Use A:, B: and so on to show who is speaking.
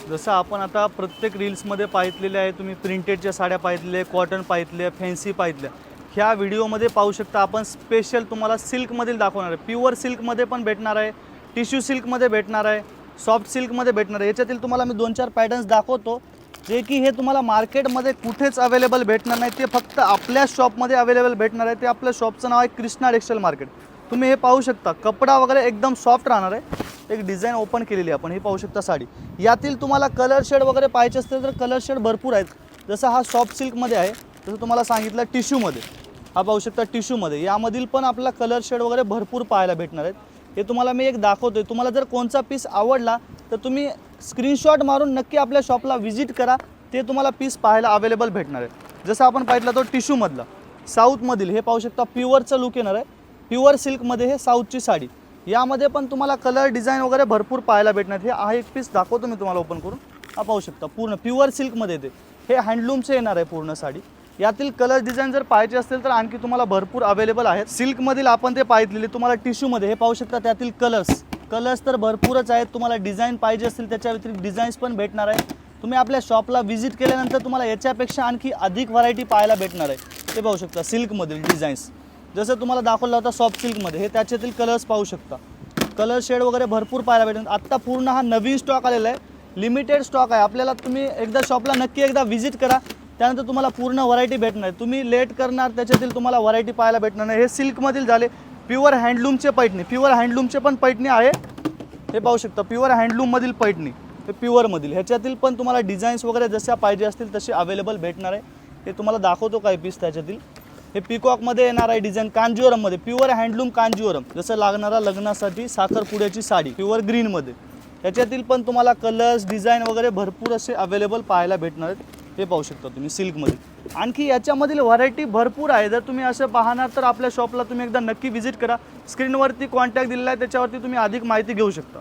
A: जसं आपण आता प्रत्येक रील्समध्ये पाहितलेले आहे, तुम्ही प्रिंटेडच्या साड्या पाहितल्या, कॉटन पाहितल्या, फॅन्सी पाहितल्या. ह्या व्हिडिओमध्ये पाहू शकता आपण स्पेशल तुम्हाला सिल्कमधील दाखवणार आहे. प्युअर सिल्कमध्ये पण भेटणार आहे, टिश्यू सिल्कमध्ये भेटणार आहे, सॉफ्ट सिल्कमध्ये भेटणार आहे. याच्यातील तुम्हाला मी 2-4 पॅटर्न्स दाखवतो, जे की हे तुम्हाला मार्केटमध्ये कुठेच अवेलेबल भेटणार नाही. ते फक्त आपल्या शॉपमध्ये अवेलेबल भेटणार आहे. ते आपल्या शॉपचं नाव आहे कृष्णा टेक्सटाईल मार्केट. तुम्ही हे पाहू शकता, कपडा वगैरे एकदम सॉफ्ट राहणार आहे. एक डिझाइन ओपन केलेली आहे आपण, हे पाहू शकता साडी. यातील तुम्हाला कलर शेड वगैरे पाहिजे असतील तर कलर शेड भरपूर आहेत. जसं हा सॉफ्ट सिल्कमध्ये आहे, जसं तुम्हाला सांगितलं टिश्यूमध्ये. हा पाहू शकता टिश्यूमध्ये. यामधील पण आपला कलर शेड वगैरे भरपूर पाहायला भेटणार आहेत. हे तुम्हाला मी एक दाखवतोय. तुम्हाला जर कोणचा पीस आवडला तर तुम्ही स्क्रीनशॉट मारून नक्की आपल्या शॉपला व्हिजिट करा. ते तुम्हाला पीस पाहायला अवेलेबल भेटणार आहे. जसं आपण पाहितला तो टिश्यूमधला साऊथमधील, हे पाहू शकता प्युअरचं लुक येणार आहे. प्युअर सिल्कमध्ये हे साऊथची साडी. यामध्ये पण तुम्हाला कलर डिझाईन वगैरे भरपूर पाहायला भेटणार. हे आहे एक पीस दाखवतो मी तुम्हाला ओपन करून. हा पाहू शकता पूर्ण प्युअर सिल्कमध्ये येते. हे हँडलूमचे येणार आहे पूर्ण साडी. यातील कलर डिझाईन जर पाहिजे असेल तर आणखी तुम्हाला भरपूर अवेलेबल आहेत. सिल्कमधील आपण ते पाहितलेले, तुम्हाला टिश्यूमध्ये हे पाहू शकता. त्यातील कलर्स तर भरपूरच आहेत. तुम्हाला डिझाईन पाहिजे असेल त्याच्या व्यतिरिक्त डिझाईन्स पण भेटणार आहे. तुम्ही आपल्या शॉपला व्हिजिट केल्यानंतर तुम्हाला याच्यापेक्षा आणखी अधिक व्हरायटी पाहायला भेटणार आहे. ते पाहू शकता सिल्कमधील डिझाईन्स. जसं तुम्हाला दाखवलं होता सॉफ्ट सिल्कमध्ये, हे त्याच्यातील कलर्स पाहू शकता. कलर शेड वगैरे भरपूर पाहायला भेटेल. आत्ता पूर्ण हा नवीन स्टॉक आलेला आहे, लिमिटेड स्टॉक आहे. आपल्याला तुम्ही एकदा शॉपला नक्की एकदा व्हिजिट करा, त्यानंतर तुम्हाला पूर्ण व्हरायटी भेटणार. तुम्ही लेट करणार त्याच्यातील तुम्हाला व्हरायटी पाहायला भेटणार नाही. हे सिल्कमधील झाले. प्युअर हँडलूमचे पैठणी, प्युअर हँडलूमचे पण पैठणी आहे. हे पाहू शकता प्युअर हँडलूममधील पैठणी, हे प्युअरमधील. ह्याच्यातील पण तुम्हाला डिझाईन्स वगैरे जशा पाहिजे असतील तसे अवेलेबल भेटणार आहे. हे तुम्हाला दाखवतो काही पीस त्याच्यातील. हे पिकॉकमध्ये येणार आहे डिझाईन, कांजीवरममध्ये प्युअर हँडलूम कांजीवरम. जसं लागणारा लग्नासाठी साखरपुड्याची साडी प्युअर ग्रीनमध्ये. याच्यातील पण तुम्हाला कलर्स डिझाईन वगैरे भरपूर असे अवेलेबल पाहायला भेटणार आहेत. हे पाहू शकता तुम्ही सिल्कमध्ये. आणखी याच्यामधील व्हरायटी भरपूर आहे. जर तुम्ही असं पाहणार तर आपल्या शॉपला तुम्ही एकदा नक्की व्हिजिट करा. स्क्रीनवरती कॉन्टॅक्ट दिलेला आहे, त्याच्यावरती तुम्ही अधिक माहिती घेऊ शकता.